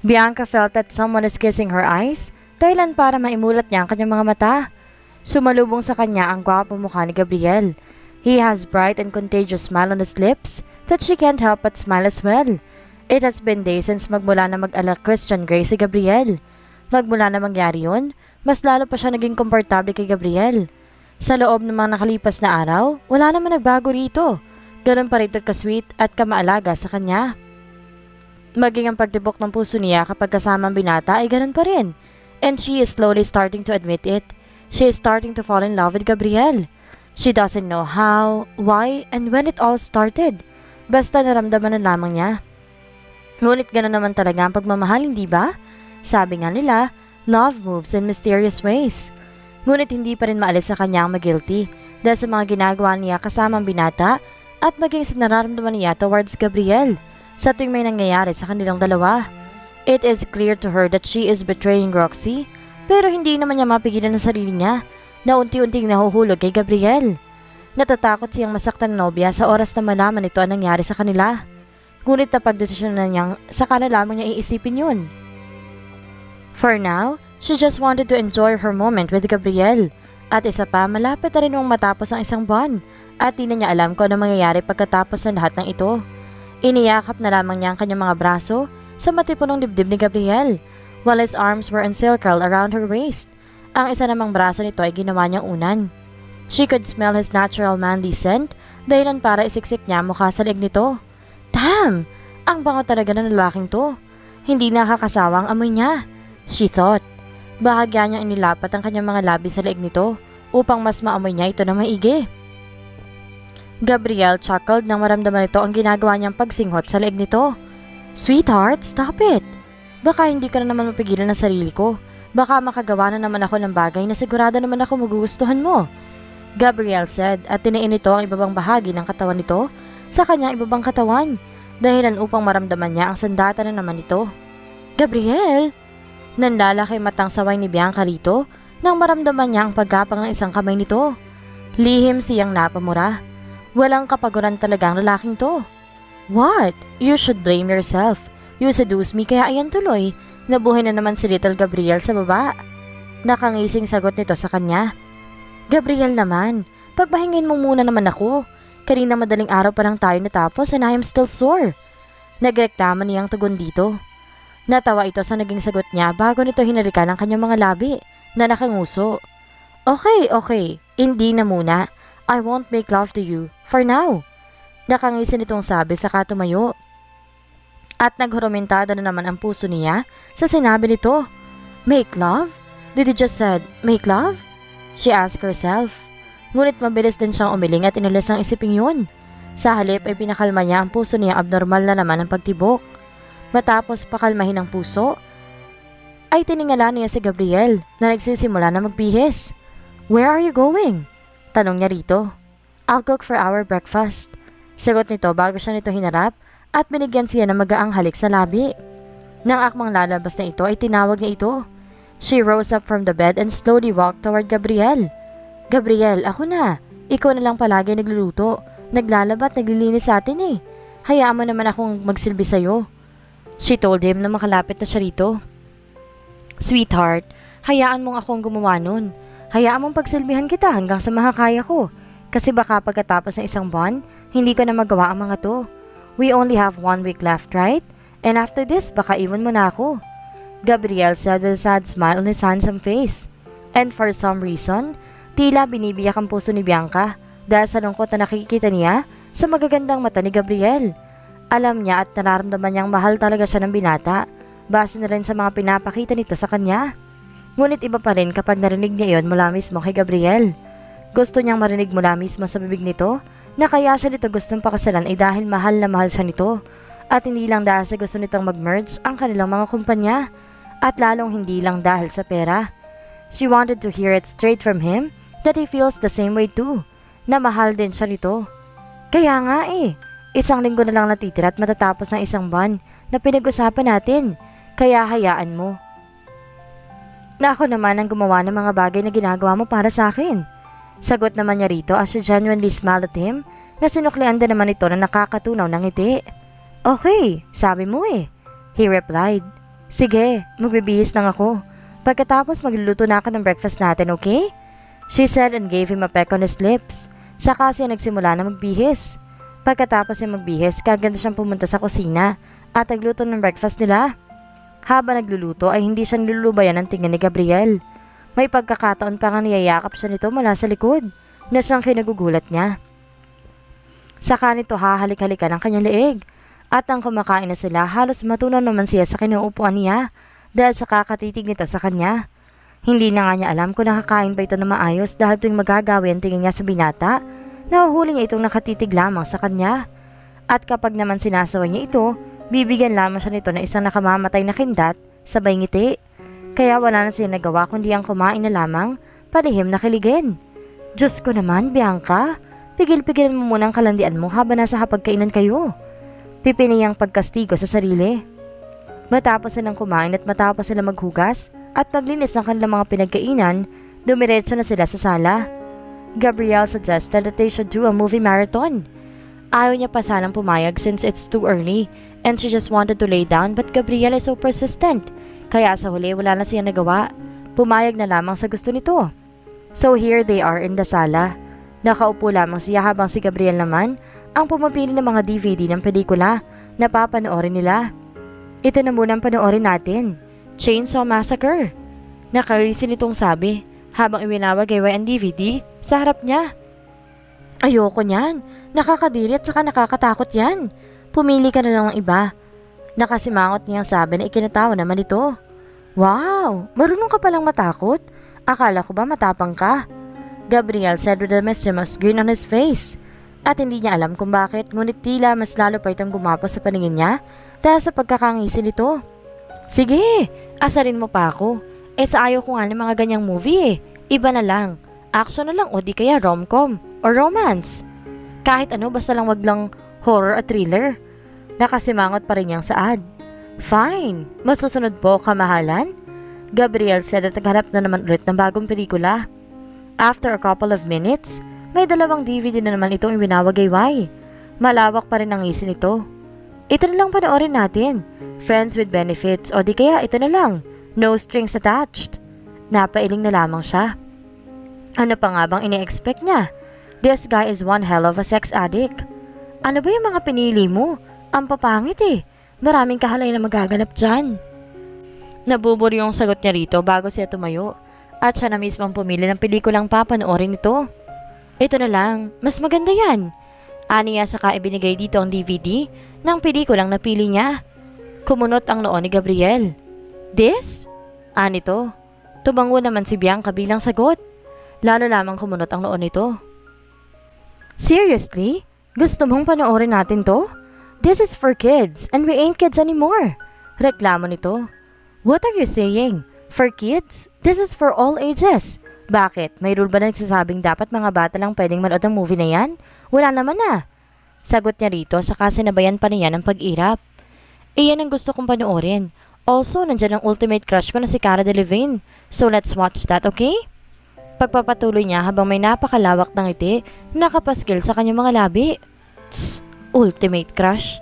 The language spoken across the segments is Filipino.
Bianca felt that someone is kissing her eyes, dahilan para maimulat niya ang kanyang mga mata. Sumalubong sa kanya ang gwapong mukha ni Gabriel. He has bright and contagious smile on his lips that she can't help but smile as well. It has been days since magmula na mag-ala Christian Grey si Gabriel. Magmula na mangyari yun, mas lalo pa siya naging komportable kay Gabriel. Sa loob ng mga nakalipas na araw, wala naman nagbago rito. Ganun pa rito ka-sweet at kamaalaga sa kanya. Maging ang pagtibok ng puso niya kapag kasama ang binata ay ganun pa rin. And she is slowly starting to admit it. She is starting to fall in love with Gabriel. She doesn't know how, why, and when it all started. Basta naramdaman na lamang niya. Ngunit gano'n naman talaga ang pagmamahal, hindi ba? Sabi nga nila, love moves in mysterious ways. Ngunit hindi pa rin maalis sa kanya ang mag-guilty dahil sa mga ginagawa niya kasama ang binata at maging sa nararamdaman niya towards Gabriel sa tuwing may nangyayari sa kanilang dalawa. It is clear to her that she is betraying Roxy, pero hindi naman niya mapigilan ang sarili niya na unti-unting nahuhulog kay Gabriel. Natatakot siyang masaktan ng nobya sa oras na malaman ito ang nangyari sa kanila. Ngunit napagdesisyon na niyang saka na lamang niya iisipin yun. For now, she just wanted to enjoy her moment with Gabriel. At isa pa, malapit na rin mong matapos ang isang buwan at di na niya alam kung ano mangyayari pagkatapos ng lahat ng ito. Iniyakap na lamang niya ang kanyang mga braso sa matipunong dibdib ni Gabriel, while his arms were encircled around her waist. Ang isa namang braso nito ay ginawa niyang unan. She could smell his natural manly scent, dahilan para isiksik niya mukha sa leeg nito. Damn! Ang bango talaga ng lalaking to. Hindi nakakasawa ang amoy niya, she thought. Bahagya niyang inilapat ang kanyang mga labi sa leeg nito upang mas maamoy niya ito na maigi. Gabriel chuckled nang maramdaman nito ang ginagawa niyang pagsinghot sa leeg nito. Sweetheart, stop it! Baka hindi ka na naman mapigilan ng sarili ko. Baka makagawa na naman ako ng bagay na sigurado naman ako magugustuhan mo. Gabriel said at tiniin nito ang ibabang bahagi ng katawan nito sa kanyang ibabang katawan dahilan upang maramdaman niya ang sandata na naman ito. Gabriel! Nanlalaki matang saway ni Bianca rito nang maramdaman niya ang paggapang ng isang kamay nito. Lihim siyang napamura. Walang kapaguran talagang lalaking to. What? You should blame yourself. You seduced me kaya ayan tuloy. Nabuhay na naman si Little Gabriel sa baba. Nakangising sagot nito sa kanya. Gabriel naman, pagpahingin mo muna naman ako. Kanina madaling araw pa lang tayo natapos and I am still sore. Nagreklamo niyang tugon dito. Natawa ito sa naging sagot niya bago nito hinalikan ang kanyang mga labi na nakanguso. Okay. Hindi na muna. I won't make love to you. For now. Nakangisin itong sabi saka tumayo. At naghurumentado na naman ang puso niya sa sinabi nito. Make love? Did he just said, make love? She asked herself. Ngunit mabilis din siyang umiling at inalis ang isiping yun. Sa halip ay pinakalma niya ang puso niya abnormal na naman ang pagtibok. Matapos pakalmahin ang puso, ay tiningala niya si Gabriel na nagsisimula na magbihis. Where are you going? Tanong niya rito. I'll cook for our breakfast. Sagot nito bago siya nito hinarap at binigyan siya ng magaang halik sa labi. Nang akmang lalabas na ito ay tinawag niya ito. She rose up from the bed and slowly walked toward Gabriel. Gabriel, ako na. Ikaw na lang palagi nagluluto. Naglalaba at naglilinis sa atin eh. Hayaan mo naman akong magsilbi sa'yo. She told him na makalapit na siya rito. Sweetheart, hayaan mong akong gumawa nun. Hayaan mong pagsilbihan kita hanggang sa makakaya ko. Kasi baka pagkatapos ng isang buwan, hindi ko na magawa ang mga to. We only have 1 week left, right? And after this, baka iwan mo na ako. Gabriel said with a sad smile on his handsome face. And for some reason, tila binibiyak ang puso ni Bianca dahil sa lungkot na nakikita niya sa magagandang mata ni Gabriel. Alam niya at nararamdaman niyang mahal talaga siya ng binata, base na rin sa mga pinapakita nito sa kanya. Ngunit iba pa rin kapag narinig niya iyon mula mismo kay Gabriel. Gusto niyang marinig mula mismo sa bibig nito na kaya siya nito gustong pakasalan ay dahil mahal na mahal siya nito. At hindi lang dahil sa gusto nitong mag-merge ang kanilang mga kumpanya at lalong hindi lang dahil sa pera. She wanted to hear it straight from him that he feels the same way too, na mahal din siya nito. Kaya nga isang linggo na lang natitira at matatapos ng isang buwan na pinag-usapan natin, kaya hayaan mo. Na ako naman ang gumawa ng mga bagay na ginagawa mo para sa akin. Sagot naman niya rito as she genuinely smiled at him na sinuklian din naman ito na nakakatunaw ng ngiti. Okay, sabi mo He replied. Sige, magbibihis lang ako. Pagkatapos magluluto na ako ng breakfast natin, okay? She said and gave him a peck on his lips. Saka siya nagsimula na magbihis. Pagkatapos niya magbihis, kaganda siyang pumunta sa kusina at nagluto ng breakfast nila. Habang nagluluto ay hindi siya nilulubayan ng tingin ni Gabriel. May pagkakataon pa nga niyayakap siya nito mula sa likod na siyang kinagugulat niya. Saka nito hahalik-halikan ang kanyang leeg. At ang kumakain na sila, halos matunaw naman siya sa kinuupuan niya dahil sa kakatitig nito sa kanya. Hindi na nga niya alam kung nakakain ba ito na maayos dahil tuwing magagawi ang tingin niya sa binata, nahuhuli niya itong nakatitig lamang sa kanya. At kapag naman sinasaway niya ito, bibigyan lamang siya nito ng isang nakamamatay na kindat sabay ngiti. Kaya wala na siya nagawa kundi ang kumain na lamang, palihim na kiligin. Diyos ko naman, Bianca, pigil-pigilan mo muna ang kalandian mo habang nasa hapagkainan kayo. Pipiniyang pagkastigo sa sarili. Matapos silang kumain at matapos sila maghugas at maglinis ng kanilang mga pinagkainan, dumiretso na sila sa sala. Gabriel suggested that they should do a movie marathon. Ayaw niya pa sanang pumayag since it's too early and she just wanted to lay down but Gabriel is so persistent. Kaya sa huli wala na siya nagawa. Pumayag na lamang sa gusto nito. So here they are in the sala. Nakaupo lamang siya habang si Gabriel naman ang pumapili ng mga DVD ng pelikula na papanoorin nila. Ito na muna ang panoorin natin, Chainsaw Massacre. Nakarisin itong sabi habang iwinawagayway ang DVD sa harap niya. Ayoko niyan, nakakadiri at saka nakakatakot yan. Pumili ka na lang ng iba. Nakasimangot niyang sabi na ikinatawa naman ito. Wow, marunong ka palang matakot? Akala ko ba matapang ka? Gabriel said with a mischievous grin on his face. At hindi niya alam kung bakit, ngunit tila mas lalo pa itong gumapos sa paningin niya dahil sa pagkakangisi nito. Sige, asarin mo pa ako. Sa ayaw ko nga ng mga ganyang movie Iba na lang, action na lang o di kaya rom-com or romance. Kahit ano basta lang wag lang horror at thriller. Nakasimangot pa rin niyang saad. Fine, masusunod po kamahalan? Gabriel said at naghanap na naman ulit ng bagong pelikula. After a couple of minutes, may dalawang DVD na naman itong iwinawagayway. Malawak pa rin ang isin ito. Ito na lang panoorin natin. Friends with Benefits o di kaya ito na lang. No strings attached. Napailing na lamang siya. Ano pa nga bang ini-expect niya? This guy is one hell of a sex addict. Ano ba yung mga pinili mo? Ang papangit eh. Maraming kahalay na magaganap dyan. Nabuburi yung sagot niya rito bago siya tumayo. At siya na mismo ang pumili ng pelikulang papanoorin ito. Ito na lang, mas maganda yan. Aniya saka ibinigay dito ang DVD ng pelikulang napili niya. Kumunot ang noo ni Gabriel. This? Anito. Tumango naman si Bianca bilang sagot. Lalo lamang kumunot ang noo nito. Seriously? Gusto mong panoorin natin to? This is for kids and we ain't kids anymore. Reklamo nito. What are you saying? For kids? This is for all ages. Bakit? May rule ba na nagsasabing dapat mga bata lang pwedeng manood ng movie na yan? Wala naman na. Sagot niya rito saka sinabayan pa niya ng pag-irap. Iyan ang gusto kong panoorin. Also, nandyan ang ultimate crush ko na si Cara Delevingne. So let's watch that, okay? Pagpapatuloy niya habang may napakalawak ng ngiti na nakapaskil sa kanyang mga labi. Tss, ultimate crush.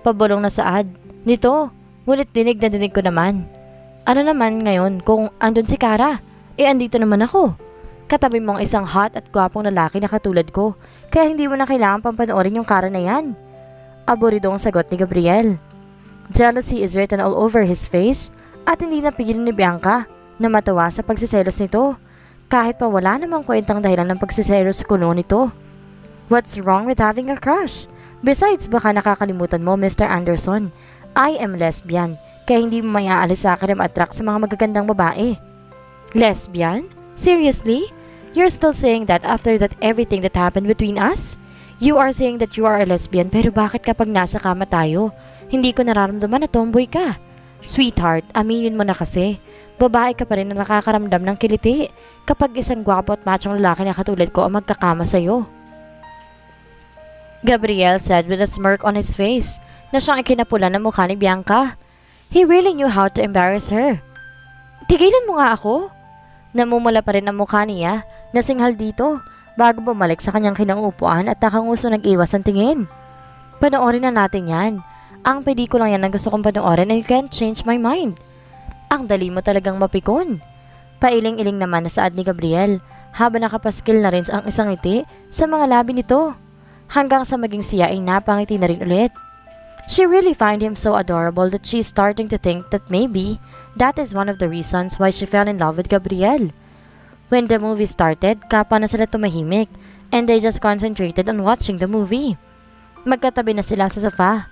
Pabulong na saad. Nito, ngunit dinig na dinig ko naman. Ano naman ngayon kung andun si Cara? Andito naman ako. Katabi mo ang isang hot at gwapong lalaki na katulad ko, kaya hindi mo na kailangan pang panoorin yung Cara na yan. Aburido ang sagot ni Gabriel. Jealousy is written all over his face at hindi napigilan ni Bianca na matawa sa pagsiselos nito, kahit pa wala namang kwentang dahilan ng pagsiselos kuno nito. What's wrong with having a crush? Besides, baka nakakalimutan mo, Mr. Anderson, I am lesbian, kaya hindi mo mayaalis sa akin attract sa mga magagandang babae. Lesbian? Seriously? You're still saying that after that everything that happened between us? You are saying that you are a lesbian pero bakit kapag nasa kama tayo, hindi ko nararamdaman na tomboy ka? Sweetheart, aminin mo na kasi. Babae ka pa rin na nakakaramdam ng kiliti kapag isang gwapo at machong lalaki na katulad ko ang magkakama sa'yo. Gabriel said with a smirk on his face na siyang ikinapula ng mukha ni Bianca. He really knew how to embarrass her. Tigilan mo nga ako. Namumula pa rin ang mukha niya na singhal dito bago bumalik sa kanyang kinauupuan at nakanguso nag-iwas ang tingin. Panoorin na natin yan. Ang pelikulang yan na gusto kong panoorin and you can't change my mind. Ang dali mo talagang mapikon. Pailing-iling naman na saad ni Gabriel habang nakapaskil na rin ang isang ngiti sa mga labi nito. Hanggang sa maging siya ay napangiti na rin ulit. She really find him so adorable that she's starting to think that maybe that is one of the reasons why she fell in love with Gabriel. When the movie started, kapa na sila tumahimik and they just concentrated on watching the movie. Magkatabi na sila sa sofa.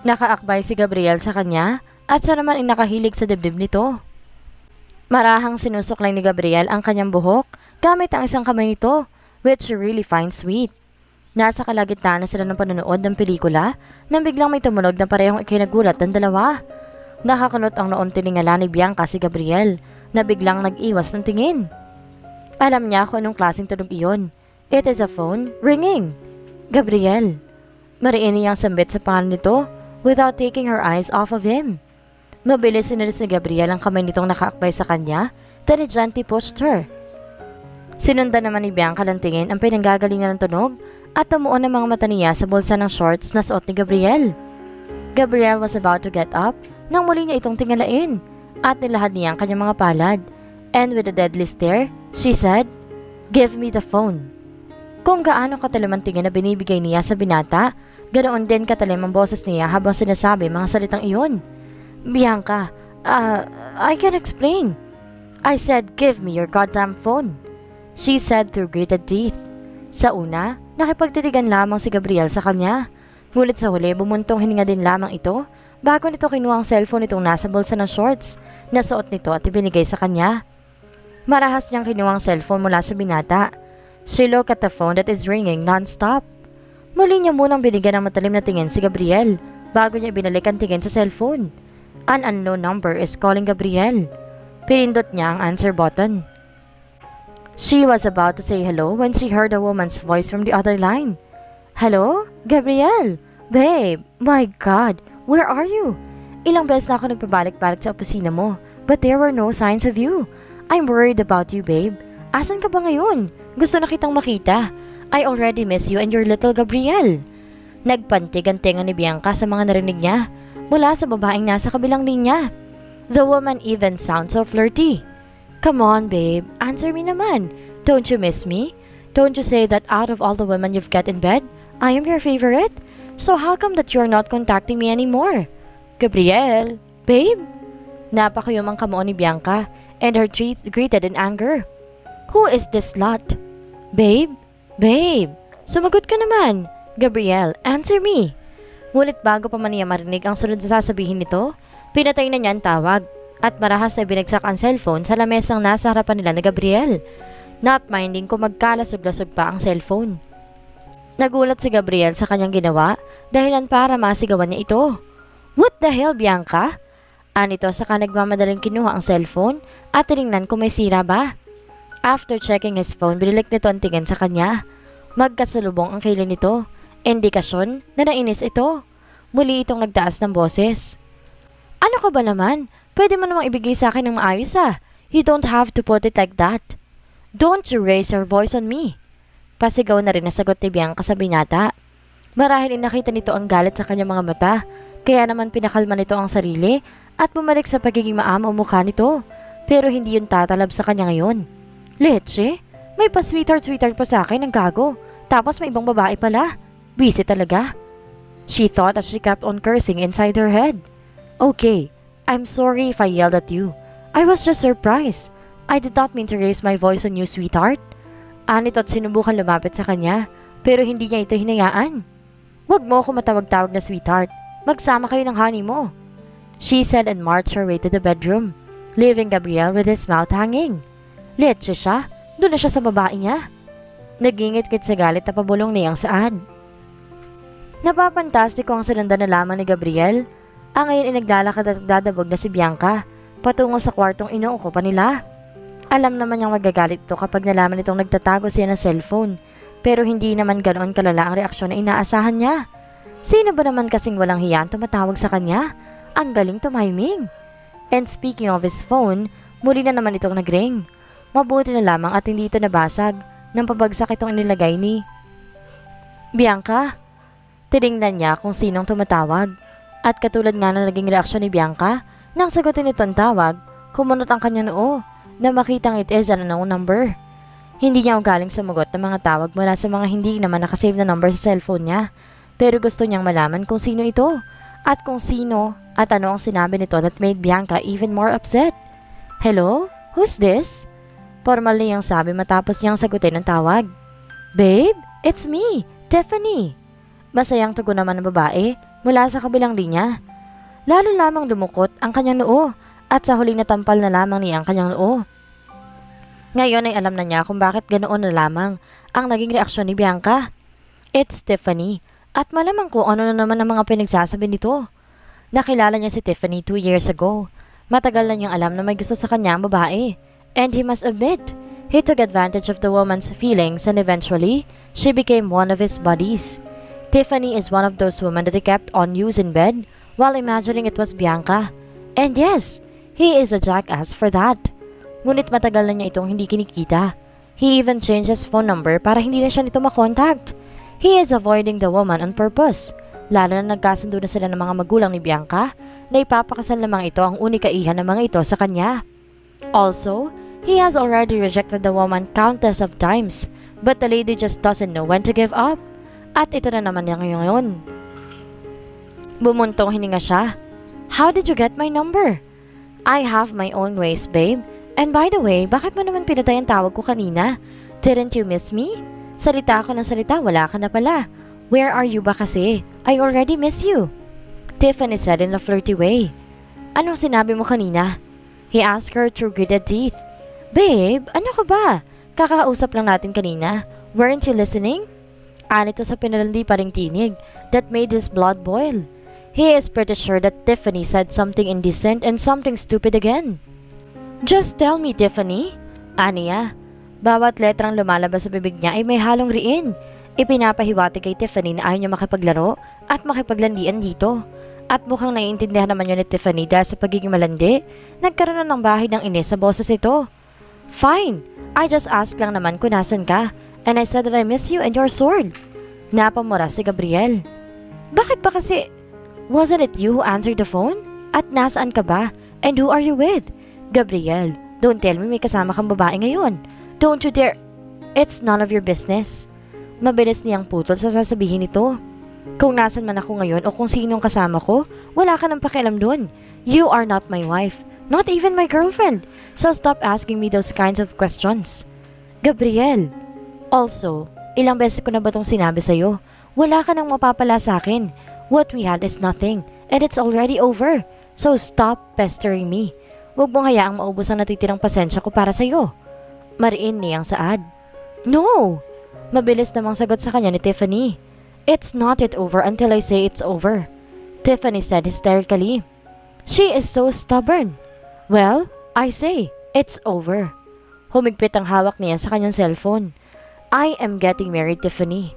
Nakaakbay si Gabriel sa kanya at siya naman ay nakahilig sa dibdib nito. Marahang sinusuklay ni Gabriel ang kanyang buhok gamit ang isang kamay nito, which she really finds sweet. Nasa kalagitnaan na sila ng panonood ng pelikula nang biglang may tumunog na parehong ikinagulat ng dalawa. Nakakunot ang noon tiningala ni Bianca si Gabriel na biglang nag-iwas ng tingin. Alam niya kung anong klaseng tunog iyon. It is a phone ringing. Gabriel. Mariin niyang sambit sa pangalan nito without taking her eyes off of him. Mabilis sinalis ni Gabriel ang kamay nitong nakaakbay sa kanya, then he gently pushed her. Sinundan naman ni Bianca ng tingin ang pinanggagalingan ng tunog at tumuon ang mga mata niya sa bulsa ng shorts na suot ni Gabriel. Gabriel was about to get up nang muli niya itong tingalain at nilahad niya ang kanyang mga palad. And with a deadly stare, she said, "Give me the phone." Kung gaano katalim ang tingin na binibigay niya sa binata, ganoon din katalim ang boses niya habang sinasabi mga salitang iyon. Bianca, I can explain. I said, "Give me your goddamn phone," she said through gritted teeth. Sa una, nakipagtitigan lamang si Gabriel sa kanya. Ngunit sa huli, bumuntong hininga din lamang ito bago nito kinuha ang cellphone nitong nasa bulsa ng shorts na suot nito at ibinigay sa kanya. Marahas niyang kinuha ang cellphone mula sa binata. She looked at the phone that is ringing non-stop. Muli niya munang binigyan ng matalim na tingin si Gabriel bago niya ibinalik ang tingin sa cellphone. An unknown number is calling Gabriel. Pinindot niya ang answer button. She was about to say hello when she heard a woman's voice from the other line. "Hello? Gabriel? Babe, my God, where are you? Ilang beses na ako nagpabalik-balik sa opisina mo, but there were no signs of you. I'm worried about you, babe. Asan ka ba ngayon? Gusto na kitang makita. I already miss you and your little Gabriel." Nagpantig ang tenga ni Bianca sa mga narinig niya mula sa babaeng nasa kabilang linya. The woman even sounds so flirty. "Come on, babe. Answer me naman. Don't you miss me? Don't you say that out of all the women you've got in bed, I am your favorite? So how come that you're not contacting me anymore?" "Gabriel, babe?" Napakayumang kamuo ni Bianca and her teeth gritted in anger. "Who is this slut?" "Babe? Babe, sumagot ka naman. Gabriel, answer me." Ngunit bago pa man niya marinig ang sunod na sasabihin nito, pinatay na niya ang tawag at marahas na binagsak ang cellphone sa lamesang nasa harapan nila ni Gabriel, not minding kung magkalasog-lasog pa ang cellphone. Nagulat si Gabriel sa kanyang ginawa dahilan para masigawan niya ito. "What the hell, Bianca?" Anito saka nagmamadaling kinuha ang cellphone at tiningnan kung may sira ba. After checking his phone, binilik nito ang tingin sa kanya. Magkasalubong ang kilay nito. Indikasyon na nainis ito. Muli itong nagtaas ng boses. "Ano ka ba naman? Pwede mo namang ibigay sa akin ng maayos ah. You don't have to put it like that. Don't you raise your voice on me." Pasigaw na rin nasagot ni Bianca sa binata. Marahil nakita nito ang galit sa kanyang mga mata, kaya naman pinakalma nito ang sarili at bumalik sa pagiging maamo mukha nito. Pero hindi yun tatalab sa kanya ngayon. "Leche, may pa-sweetheart pa sa akin ng gago. Tapos may ibang babae pala. Busy talaga," she thought as she kept on cursing inside her head. "Okay, I'm sorry if I yelled at you. I was just surprised. I did not mean to raise my voice on you, sweetheart." Anito at sinubukan lumapit sa kanya, pero hindi niya ito hinayaan. "Huwag mo ako matawag-tawag na sweetheart. Magsama kayo ng honey mo," she said and marched her way to the bedroom, leaving Gabriel with his mouth hanging. Leche siya, doon na siya sa babae niya. Nagingit-ngit sa galit na pabulong niyang saad. Napapantastiko ang sinundan na lamang ni Gabriel. Ang ngayon ay naglalakad at nagdadabog na si Bianca patungo sa kwartong inuukupan nila. Alam naman niyang magagalit ito kapag nalaman itong nagtatago siya ng cellphone, pero hindi naman ganoon kalala ang reaksyon na inaasahan niya. Sino ba naman kasing walang hiyan tumatawag sa kanya? Ang galing tumiming. And speaking of his phone, muli na naman itong nagring. Mabuti na lamang at hindi ito nabasag nang pabagsak itong inilagay ni Bianca. Tiningnan niya kung sinong tumatawag. At katulad nga na naging reaksyon ni Bianca, nang sagutin nito ang tawag, kumunot ang kanyang noo na makitang it is an unknown number. Hindi niya galing sumagot ng mga tawag mula sa mga hindi naman nakasave na number sa cellphone niya. Pero gusto niyang malaman kung sino ito at kung sino at ano ang sinabi nito that made Bianca even more upset. Hello? Who's this? Formal niyang sabi matapos niyang sagutin ang tawag. Babe, it's me, Tiffany. Masayang tugon naman ng babae mula sa kabilang linya. Lalo lamang lumukot ang kanyang noo at sa huling natampal na lamang niya ang kanyang noo. Ngayon ay alam na niya kung bakit ganoon na lamang ang naging reaksyon ni Bianca. It's Tiffany at malamang kung ano na naman ang mga pinagsasabi nito. Nakilala niya si Tiffany 2 years ago. Matagal na niyang alam na may gusto sa kanya ang babae. And he must admit, he took advantage of the woman's feelings and eventually, she became one of his buddies. Tiffany is one of those women that he kept on use in bed while imagining it was Bianca. And yes, he is a jackass for that. Ngunit matagal na niya itong hindi kinikita. He even changed his phone number para hindi na siya nito makontakt. He is avoiding the woman on purpose. Lalo na nagkasundo na sila ng mga magulang ni Bianca na ipapakasal lamang ito ang unika ihan ng mga ito sa kanya. Also, he has already rejected the woman countless of times, but the lady just doesn't know when to give up. At ito na naman niya ngayon. Bumuntong hininga siya. How did you get my number? I have my own ways, babe. And by the way, bakit mo naman pinatay ang tawag ko kanina? Didn't you miss me? Salita ako ng salita, wala ka na pala. Where are you ba kasi? I already miss you. Tiffany said in a flirty way. Anong sinabi mo kanina? He asked her through gritted teeth. Babe, ano ka ba? Kakausap lang natin kanina. Weren't you listening? Anito sa pinalandi pa ring tinig that made his blood boil. He is pretty sure that Tiffany said something indecent and something stupid again. Just tell me, Tiffany. Aniya. Bawat letrang lumalabas sa bibig niya ay may halong riin. Ipinapahiwati kay Tiffany na ayaw niya makipaglaro at makipaglandian dito. At mukhang naiintindihan naman yun ni Tiffany dahil sa pagiging malandi, nagkaroon na ng bahay ng inis sa boses ito. Fine, I just asked lang naman kung nasan ka and I said that I miss you and your sword. Napamura si Gabriel. Bakit ba kasi? Wasn't it you who answered the phone? At nasaan ka ba? And who are you with? Gabriel, don't tell me may kasama kang babae ngayon. Don't you dare. It's none of your business. Mabilis niyang putol sa sasabihin nito. Kung nasan man ako ngayon o kung sinong kasama ko, wala ka nang pakialam dun. You are not my wife, not even my girlfriend. So stop asking me those kinds of questions. Gabriel. Also, ilang beses ko na ba itong sinabi sa'yo? Wala ka nang mapapala sa akin. What we had is nothing, and it's already over. So stop pestering me. Huwag mong hayaang maubos ang natitirang pasensya ko para sa'yo. Mariin niyang saad. No! Mabilis namang sagot sa kanya ni Tiffany. It's not yet over until I say it's over. Tiffany said hysterically. She is so stubborn. Well, I say, it's over. Humigpit ang hawak niya sa kanyang cellphone. I am getting married, Tiffany.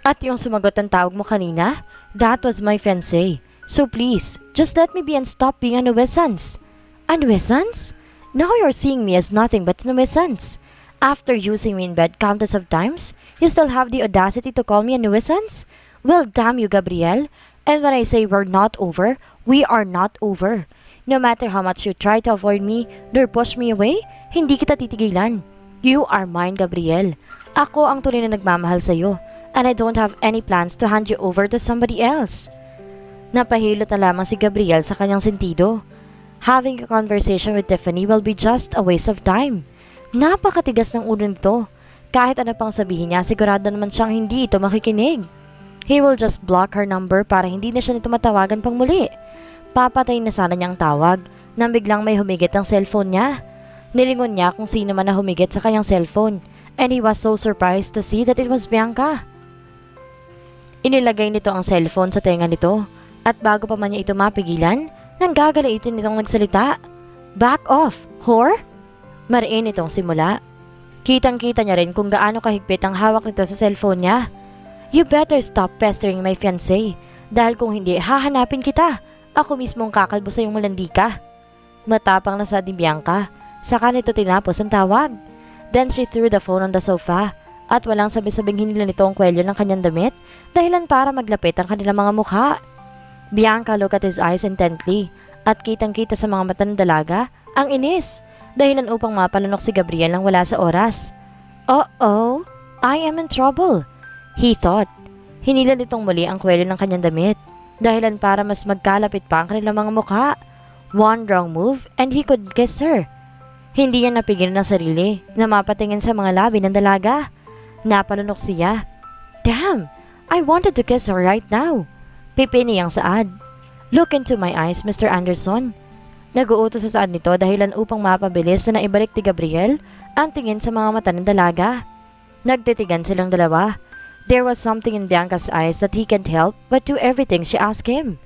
At yung sumagot ang tawag mo kanina, that was my fiancé. So please, just let me be and stop being a nuisance. A nuisance? Now you're seeing me as nothing but a nuisance. After using me in bed countless of times, you still have the audacity to call me a nuisance? Well, damn you, Gabriel. And when I say we're not over, we are not over. No matter how much you try to avoid me or push me away, hindi kita titigilan. You are mine, Gabriel. Ako ang tunay na nagmamahal sa'yo, and I don't have any plans to hand you over to somebody else. Napahilot na lamang si Gabriel sa kanyang sentido. Having a conversation with Tiffany will be just a waste of time. Napakatigas ng ulo nito. Kahit ano pang sabihin niya, sigurado naman siyang hindi ito makikinig. He will just block her number para hindi na siya nito matawagan pang muli. Papatayin na sana niyang tawag nang biglang may humigit ang cellphone niya. Nilingon niya kung sino man na humigit sa kanyang cellphone and he was so surprised to see that it was Bianca. Inilagay nito ang cellphone sa tenga nito at bago pa man niya ito mapigilan, nang gagalaitin nitong nagsalita. Back off, whore? Mariin itong simula. Kitang-kita niya rin kung gaano kahigpit ang hawak nito sa cellphone niya. You better stop pestering my fiancé. Dahil kung hindi, hahanapin kita. Ako mismong kakalbo sa iyong malandi ka. Matapang na sa ni Bianca. Saka nito tinapos ang tawag. Then she threw the phone on the sofa at walang sabi-sabing hinila nito ang kwelyo ng kanyang damit dahilan para maglapit ang kanilang mga mukha. Bianca looked at his eyes intently at kitang-kita sa mga mata ng dalaga ang inis dahilan upang mapalunok si Gabriel nang wala sa oras. "Uh-oh, I am in trouble," he thought. Hinila nitong muli ang kwelyo ng kanyang damit dahilan para mas magkalapit pa ang kanilang mga mukha. One wrong move and he could kiss her. Hindi niya napigil ng sarili na mapatingin sa mga labi ng dalaga. Napalunok siya. "Damn, I wanted to kiss her right now." Pipi niyang saad. "Look into my eyes, Mr. Anderson." Nag-uutos sa saad nito dahilan upang mapabilis na naibalik ni Gabriel ang tingin sa mga mata ng dalaga. Nagtitigan silang dalawa. There was something in Bianca's eyes that he can't help but do everything she asked him.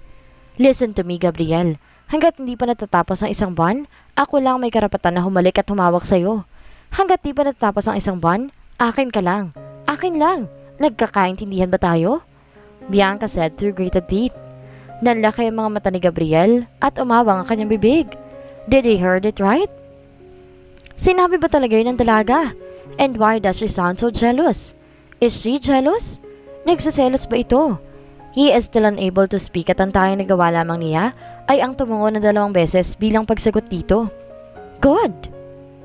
"Listen to me, Gabriel. Hanggat hindi pa natatapos ang isang buwan, ako lang may karapatan na humalik at humawak sa'yo. Hanggat di pa natatapos ang isang buwan, akin ka lang. Akin lang. Nagkakaintindihan ba tayo?" Bianca said through gritted teeth. Nanlaki ang mga mata ni Gabriel at umawang ang kanyang bibig. Did he heard it right? Sinabi ba talaga yun ng dalaga? And why does she sound so jealous? Is she jealous? Nagsiselos ba ito? He is still unable to speak at ang tanging nagawa lamang niya ay ang tumungo na 2 beses bilang pagsagot dito. "Good!"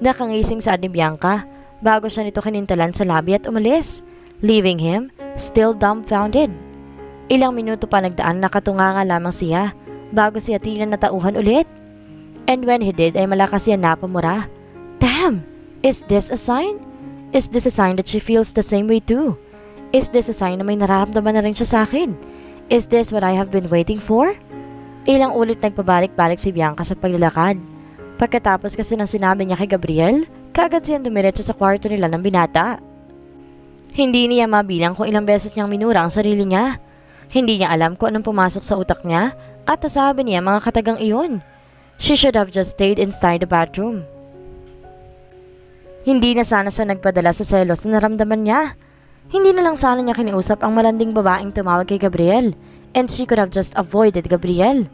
Nakangising saad ni Bianca bago siya nito kinintalan sa labi at umalis, leaving him still dumbfounded. Ilang minuto pa nagdaan, nakatunganga lamang siya bago siya tila natauhan ulit. And when he did ay malakas siya napamura. Damn! Is this a sign? Is this a sign that she feels the same way too? Is this a sign na may nararamdaman na rin siya sa akin? Is this what I have been waiting for? Ilang ulit nagpabalik-balik si Bianca sa paglalakad. Pagkatapos kasi ng sinabi niya kay Gabriel, kaagad siyang dumiretso sa kwarto nila ng binata. Hindi niya mabilang kung ilang beses niyang minura ang sarili niya. Hindi niya alam kung anong pumasok sa utak niya at nasabi niya mga katagang iyon. She should have just stayed inside the bathroom. Hindi na sana siya nagpadala sa selos na naramdaman niya. Hindi na lang sana niya kiniusap ang malanding babaeng tumawag kay Gabriel and she could have just avoided Gabriel.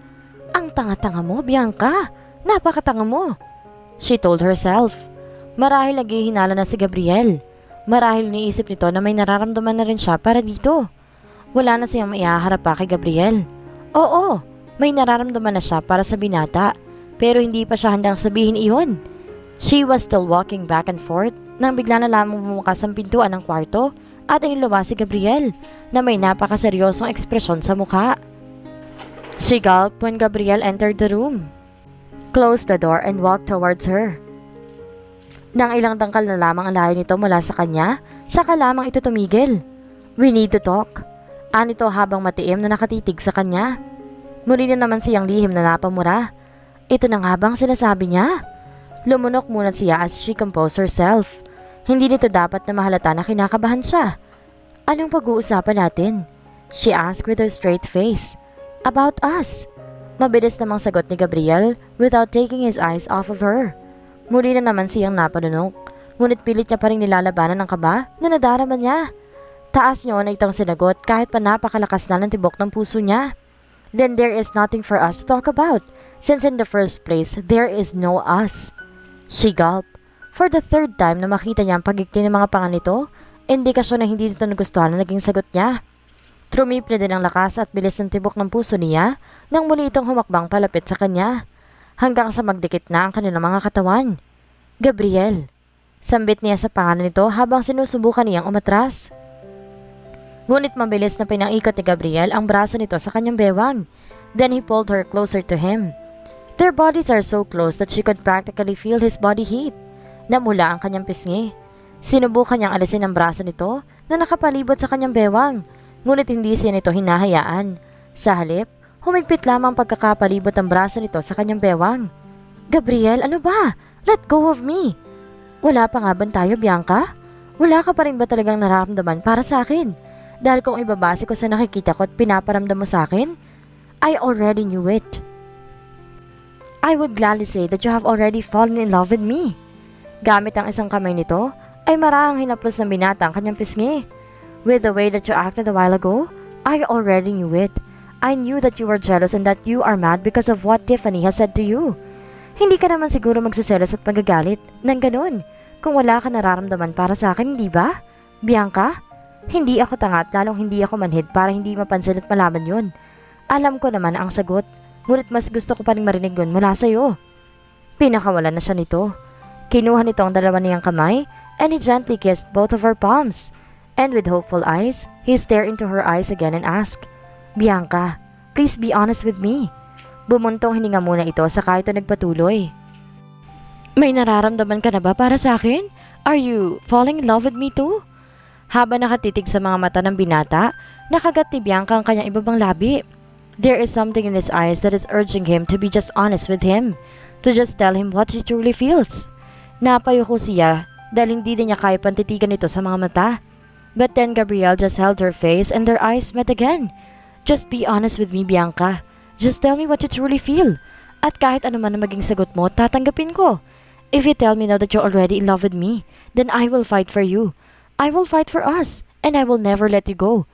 Ang tanga-tanga mo, Bianca. Napakatanga mo, she told herself. Marahil naghihinala na si Gabriel. Marahil niisip nito na may nararamdaman na rin siya para dito. Wala na siyang maihaharap pa kay Gabriel. Oo, may nararamdaman na siya para sa binata, pero hindi pa siya handang sabihin iyon. She was still walking back and forth nang bigla na lamang bumukas ang pintuan ng kwarto at iniluwas si Gabriel na may napakaseryosong ekspresyon sa mukha. She gulped when Gabriel entered the room, closed the door and walked towards her. Nang ilang tangkal na lamang ang layo nito mula sa kanya, saka lamang ito tumigil. "We need to talk," anito habang matiim na nakatitig sa kanya. Muli na naman siyang lihim na napamura. Ito na nga bang sinasabi niya? Lumunok muna siya as she composed herself. Hindi nito dapat na mahalata na kinakabahan siya. "Anong pag-uusapan natin?" she asked with her straight face. "About us." Mabilis namang sagot ni Gabriel without taking his eyes off of her. Muli na naman siyang napalunok, ngunit pilit niya pa rin nilalabanan ng kaba na nadarama niya. Taas niyo na itong sinagot kahit pa napakalakas na ng tibok ng puso niya. "Then there is nothing for us to talk about, since in the first place, there is no us." She gulped. For the 3rd time na makita niya ang pagiging ng mga panga nito, indikasyon na hindi nito nagustuhan na naging sagot niya. Trumipre din ang lakas at bilis ng tibok ng puso niya nang muli itong humakbang palapit sa kanya, hanggang sa magdikit na ang kanilang mga katawan. "Gabriel," sambit niya sa pangalan nito habang sinusubukan niyang umatras. Ngunit mabilis na pinangikot ni Gabriel ang braso nito sa kanyang bewang. Then he pulled her closer to him. Their bodies are so close that she could practically feel his body heat. Namula ang kanyang pisngi. Sinubukan niyang alisin ang braso nito na nakapalibot sa kanyang bewang, ngunit hindi siya nito hinahayaan. Sa halip, humigpit lamang pagkakapalibot ang braso nito sa kanyang bewang. "Gabriel, ano ba? Let go of me." "Wala pa nga ba tayo, Bianca? Wala ka pa rin ba talagang nararamdaman para sa akin? Dahil kung ibabase ko sa nakikita ko at pinaparamdam mo sa akin, I already knew it. I would gladly say that you have already fallen in love with me." Gamit ang isang kamay nito, ay marahang hinaplos ng binata ang kanyang pisngi. "With the way that you acted a while ago, I already knew it. I knew that you were jealous and that you are mad because of what Tiffany has said to you. Hindi ka naman siguro magsiselos at magagalit nang ganun kung wala ka nararamdaman para sa akin, di ba? Bianca? Hindi ako tanga at lalong hindi ako manhid para hindi mapansin at malaman yun. Alam ko naman ang sagot, ngunit mas gusto ko pa rin marinig yun mula sa'yo. Pinakawalan na siya nito. Kinuha nito ang dalawa niyang kamay and he gently kissed both of her palms. And with hopeful eyes, he stared into her eyes again and asked, Bianca, please be honest with me. Bumuntong hininga muna ito saka ito nagpatuloy. May nararamdaman ka na ba para sa akin? Are you falling in love with me too? Habang nakatitig sa mga mata ng binata, nakagat ni Bianca ang kanyang ibabang labi. There is something in his eyes that is urging him to be just honest with him, to just tell him what he truly feels. Napayuko siya dahil hindi niya kaya pantitigan ito sa mga mata. But then Gabrielle just held her face and their eyes met again. Just be honest with me, Bianca. Just tell me what you truly feel. At kahit ano man ang maging sagot mo, tatanggapin ko. If you tell me now that you're already in love with me, then I will fight for you. I will fight for us, and I will never let you go.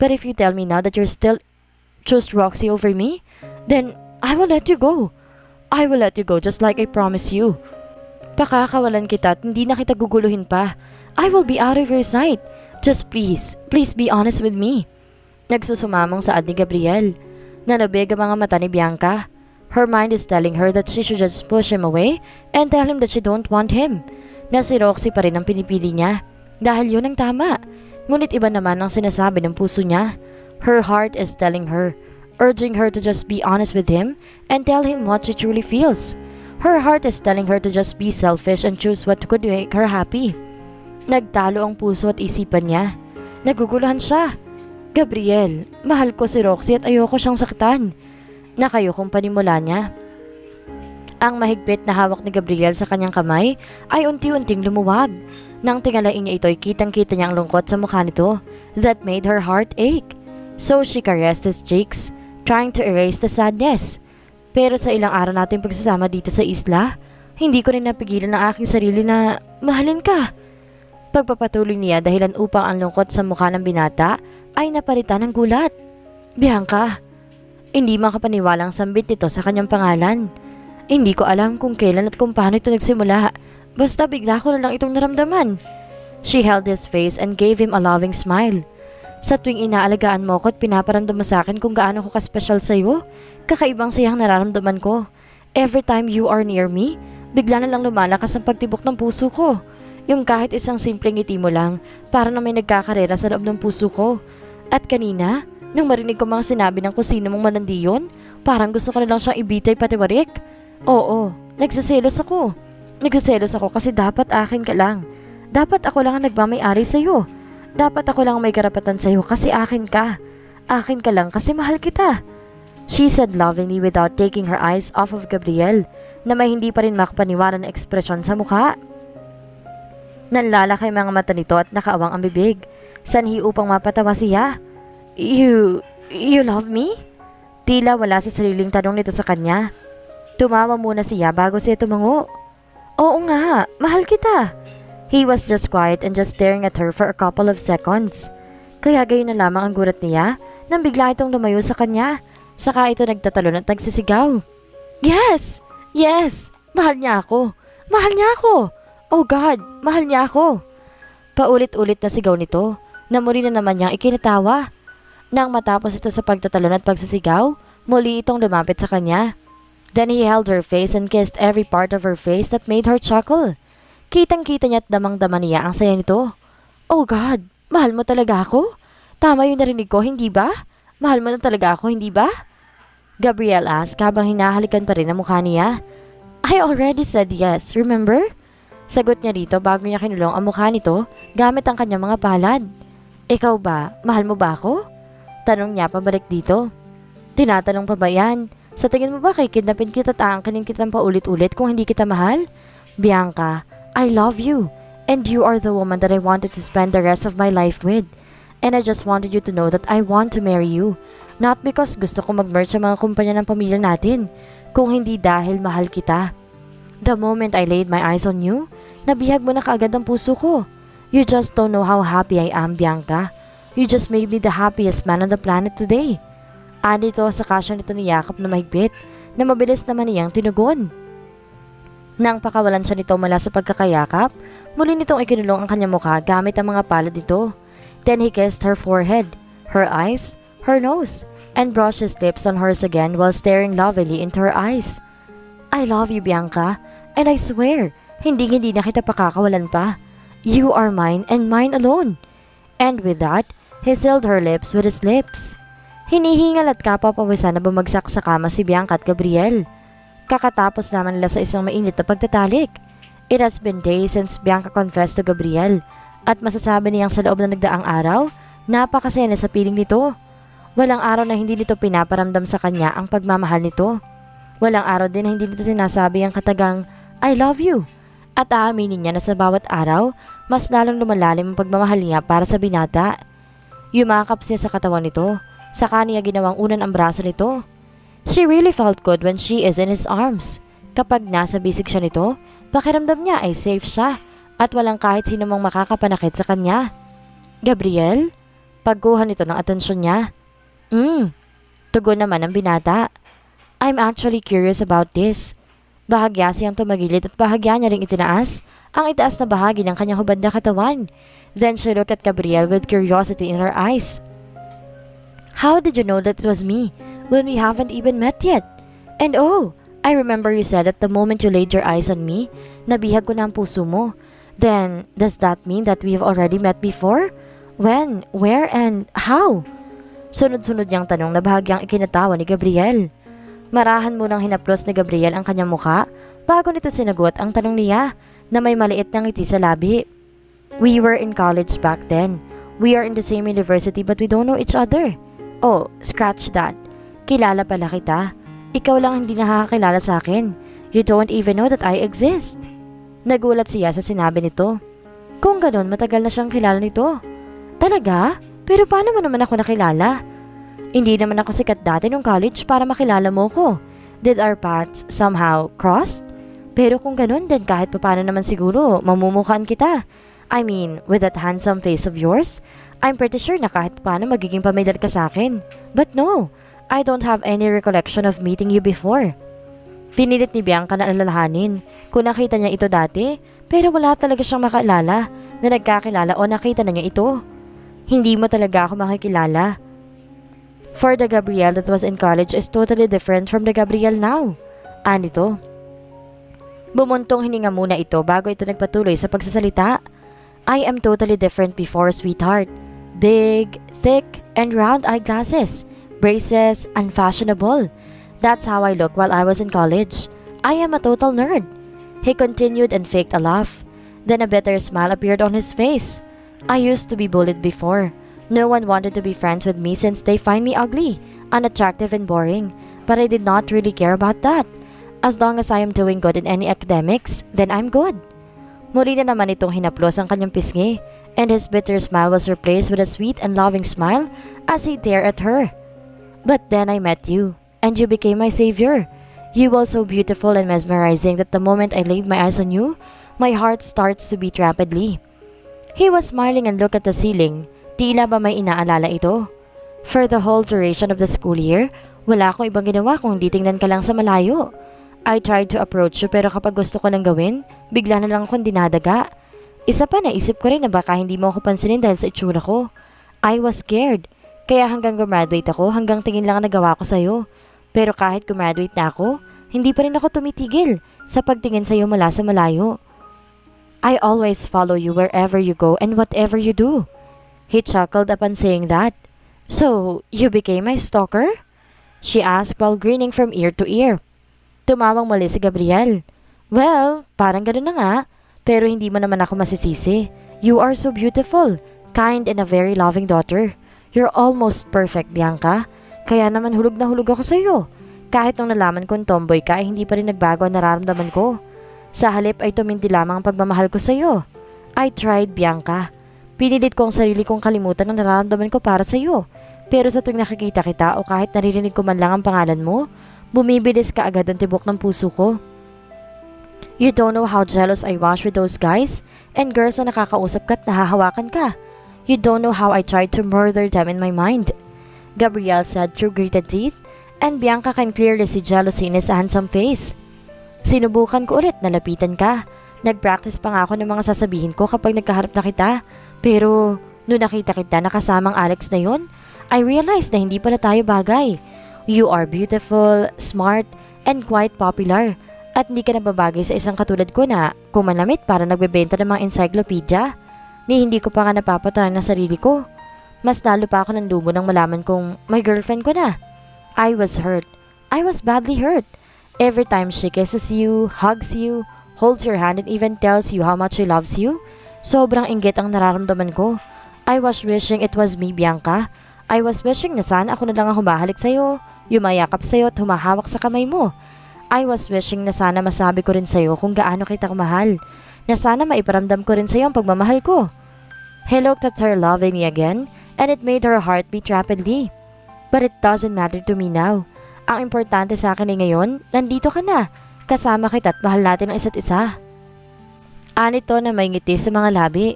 But if you tell me now that you're still choose Roxy over me, then I will let you go. I will let you go just like I promised you. Pakakawalan kita at hindi na kita guguluhin pa. I will be out of your sight. Just please be honest with me. Nagsusumamong saad ni Gabriel. Nanabig ang mga mata ni Bianca. Her mind is telling her that she should just push him away and tell him that she don't want him. Na si Roxy pa rin ang pinipili niya. Dahil yun ang tama. Ngunit iba naman ang sinasabi ng puso niya. Her heart is telling her, urging her to just be honest with him and tell him what she truly feels. Her heart is telling her to just be selfish and choose what could make her happy. Nagtalo ang puso at isipan niya. Naguguluhan siya. Gabriel, mahal ko si Roxy at ayoko siyang saktan. Nakayokong panimula niya. Ang mahigpit na hawak ni Gabriel sa kanyang kamay ay unti-unting lumuwag. Nang tingalain niya ito'y kitang-kita niya ang lungkot sa mukha nito. That made her heart ache. So she caressed his cheeks, trying to erase the sadness. Pero sa ilang araw nating pagsasama dito sa isla, hindi ko rin napigilan ang aking sarili na mahalin ka. Pagpapatuloy niya dahilan upang ang lungkot sa mukha ng binata ay napalitan ng gulat. Bianca, hindi makapaniwalang sambit nito sa kanyang pangalan. Hindi ko alam kung kailan at kung paano ito nagsimula. Basta bigla ko na lang itong naramdaman. She held his face and gave him a loving smile. Sa tuwing inaalagaan mo ko at pinaparamdam mo sa akin kung gaano ko kaspesyal sa iyo, kakaibang sayang nararamdaman ko. Every time you are near me, bigla na lang lumalakas ang pagtibok ng puso ko. Yung kahit isang simpleng ngiti mo lang, para na may nagkakarera sa loob ng puso ko. At kanina, nang marinig ko mga sinabi ng kusino mong malandi yun, parang gusto ko na lang siyang ibitay patiwarik. Oo, nagsiselos ako. Nagsiselos ako kasi dapat akin ka lang. Dapat ako lang ang nagmamay-ari sa'yo. Dapat ako lang may karapatan sa'yo kasi akin ka. Akin ka lang kasi mahal kita. She said lovingly without taking her eyes off of Gabriel na may hindi pa rin makapaniwala na ekspresyon sa mukha. Nanlalaki mga mata nito at nakaawang ang bibig. Sanhi upang mapatawa siya. You love me? Tila wala sa sariling tanong nito sa kanya. Tumawa muna siya bago siya tumango. Oo nga, mahal kita. He was just quiet and just staring at her for a couple of seconds. Kaya gayon na lamang ang gulat niya nang bigla itong lumayo sa kanya. Saka ito nagtatalon at nagsisigaw. Yes! Yes! Mahal niya ako! Mahal niya ako! Oh God! Mahal niya ako! Paulit-ulit na sigaw nito na muli na naman niyang ikinatawa. Nang matapos ito sa pagtatalon at pagsisigaw, muli itong lumapit sa kanya. Then he held her face and kissed every part of her face that made her chuckle. Kitang-kita niya at damang-dama niya ang saya nito. Oh God, mahal mo talaga ako? Tama yung narinig ko, hindi ba? Mahal mo na talaga ako, hindi ba? Gabriel asked habang hinahalikan pa rin ang mukha niya. I already said yes, remember? Sagot niya dito bago niya kinulong ang mukha nito gamit ang kanyang mga palad. Ikaw ba, mahal mo ba ako? Tanong niya pabalik dito. Tinatanong pa ba yan? Sa tingin mo ba kikidnapin kita at aangkinin kitang paulit-ulit kung hindi kita mahal? Bianca, I love you, and you are the woman that I wanted to spend the rest of my life with. And I just wanted you to know that I want to marry you. Not because gusto ko mag-merge sa mga kumpanya ng pamilya natin, kung hindi dahil mahal kita. The moment I laid my eyes on you, nabihag mo na kaagad ang puso ko. You just don't know how happy I am, Bianca. You just made me the happiest man on the planet today. Andito sa kasya nito ni Yakap na mahigpit, na mabilis naman niyang tinugon. Nang pakawalan siya nito mula sa pagkakayakap, muli nitong ikinulong ang kanyang mukha gamit ang mga palad nito. Then he kissed her forehead, her eyes, her nose, and brushed his lips on hers again while staring lovingly into her eyes. I love you, Bianca, and I swear, hindi na kita pakakawalan pa. You are mine and mine alone. And with that, he sealed her lips with his lips. Hinihingal at kapapawisan na bumagsak sa kama si Bianca at Gabriel. Kakatapos naman nila sa isang mainit na pagtatalik. It has been days since Bianca confessed to Gabriel at masasabi niyang sa loob na nagdaang araw, napakasaya na sa piling nito. Walang araw na hindi nito pinaparamdam sa kanya ang pagmamahal nito. Walang araw din na hindi nito sinasabi ang katagang, I love you. At aaminin niya na sa bawat araw, mas lalong lumalalim ang pagmamahal niya para sa binata. Yumakap siya sa katawan nito, saka niya ginawang unan ang braso nito. She really felt good when she is in his arms. Kapag nasa bisig siya nito, pakiramdam niya ay safe siya at walang kahit sino mang makakapanakit sa kanya. Gabriel? Pagkuha nito ng atensyon niya. Tugon naman ng binata. I'm actually curious about this. Bahagya siyang tumagilid at bahagya niya ring itinaas ang itaas na bahagi ng kanyang hubad na katawan. Then she looked at Gabriel with curiosity in her eyes. How did you know that it was me when we haven't even met yet? And oh, I remember you said that the moment you laid your eyes on me, nabihag ko na ang puso mo. Then, does that mean that we've already met before? When, where, and how? Sunod-sunod niyang tanong na bahagyang ikinatawa ni Gabriel. Marahan mo nang hinaplos ni Gabriel ang kanyang mukha bago nito sinagot ang tanong niya na may maliit na ngiti sa labi. We were in college back then. We are in the same university but we don't know each other. Oh, scratch that. Kilala pala kita. Ikaw lang hindi nakakakilala sa akin. You don't even know that I exist. Nagulat siya sa sinabi nito. Kung ganon, matagal na siyang kilala nito. Talaga? Pero paano mo naman ako nakilala? Hindi naman ako sikat dati nung college para makilala mo ko. Did our paths somehow cross? Pero kung ganon, then kahit paano naman siguro, mamumukhaan kita. I mean, with that handsome face of yours, I'm pretty sure na kahit paano magiging pamilyar ka sa akin. But no, I don't have any recollection of meeting you before. Pinilit ni Bianca na alalahanin kung nakita niya ito dati, pero wala talaga siyang makaalala na nagkakilala o nakita na niya ito. Hindi mo talaga ako makikilala. For the Gabriel that was in college is totally different from the Gabriel now. Anito. Bumuntong hininga muna ito bago ito nagpatuloy sa pagsasalita. I am totally different before, sweetheart. Big, thick, and round eyeglasses, braces, unfashionable. That's how I look while I was in college. I am a total nerd. He continued and faked a laugh. Then a bitter smile appeared on his face. I used to be bullied before. No one wanted to be friends with me since they find me ugly, unattractive, and boring. But I did not really care about that. As long as I am doing good in any academics, then I'm good. Muli na naman itong hinaplos ang kanyang pisngi, and his bitter smile was replaced with a sweet and loving smile as he stared at her. But then I met you, and you became my savior. You were so beautiful and mesmerizing that the moment I laid my eyes on you, my heart starts to beat rapidly. He was smiling and looked at the ceiling. Tila ba may inaalala ito? For the whole duration of the school year, wala akong ibang ginawa kung di tingnan ka lang sa malayo. I tried to approach you pero kapag gusto ko nang gawin, bigla na lang akong dinadaga. Isa pa naisip ko rin na baka hindi mo ako pansinin dahil sa itsura ko. I was scared. Kaya hanggang graduate ako, hanggang tingin lang ang nagawa ko sa'yo. Pero kahit graduate na ako, hindi pa rin ako tumitigil sa pagtingin sa'yo mula sa malayo. I always follow you wherever you go and whatever you do. He chuckled upon saying that. So, you became my stalker? She asked while grinning from ear to ear. Tumawang muli si Gabriel. Well, parang gano'n na nga. Pero hindi mo naman ako masisisi. You are so beautiful, kind, and a very loving daughter. You're almost perfect, Bianca. Kaya naman hulog na hulog ako sa'yo. Kahit nung nalaman kong tomboy ka ay hindi pa rin nagbago ang nararamdaman ko. Sa halip ay tuminti lamang ang pagmamahal ko sa'yo. I tried, Bianca. Pinilit ko ang sarili kong kalimutan ang nararamdaman ko para sa'yo. Pero sa tuwing nakikita kita o kahit naririnig ko man lang ang pangalan mo, bumibilis ka agad ang tibok ng puso ko. You don't know how jealous I was with those guys and girls na nakakausap ka at nahahawakan ka. You don't know how I tried to murder them in my mind. Gabriel said through gritted teeth, and Bianca can clearly see jealousy in his handsome face. Sinubukan ko ulit na lapitan ka. Nag-practice pa nga ako ng mga sasabihin ko kapag nagkaharap na kita. Pero, noong nakita kita nakasamang Alex na yon, I realized na hindi pala tayo bagay. You are beautiful, smart, and quite popular. At hindi ka nababagay sa isang katulad ko na kumanamit para nagbebenta ng mga encyclopedia. Ni hindi ko pa nga napapatunayan ng sarili ko. Mas lalo pa ako nandumo nang malaman kong may girlfriend ko na. I was hurt. I was badly hurt. Every time she kisses you, hugs you, holds your hand and even tells you how much she loves you, sobrang inggit ang nararamdaman ko. I was wishing it was me, Bianca. I was wishing na sana ako na lang ang humahalik sa'yo, yumayakap sa'yo at humahawak sa kamay mo. I was wishing na sana masabi ko rin sa'yo kung gaano kita kamahal, na sana maiparamdam ko rin sa'yo ang pagmamahal ko. He looked at her lovingly again, and it made her heart beat rapidly. But it doesn't matter to me now. Ang importante sa akin ay ngayon, nandito ka na. Kasama kita at mahal natin ang isa't isa. Anito na may ngiti sa mga labi.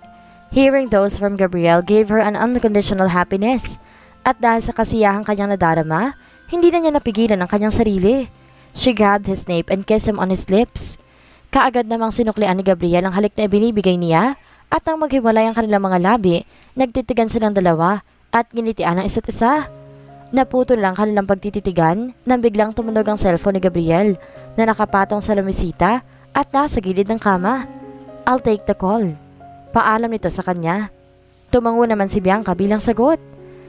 Hearing those from Gabriel gave her an unconditional happiness. At dahil sa kasiyahang kanyang nadarama, hindi na niya napigilan ang kanyang sarili. She grabbed his nape and kissed him on his lips. Kaagad namang sinuklian ni Gabriel ang halik na ibinibigay niya at nang maghiwalay ang kanilang mga labi, nagtitigan silang dalawa at ginitian ang isa't isa. Naputol lang kanilang pagtititigan nang biglang tumunog ang cellphone ni Gabriel na nakapatong sa lumisita at nasa gilid ng kama. I'll take the call. Paalam nito sa kanya. Tumango naman si Bianca bilang sagot.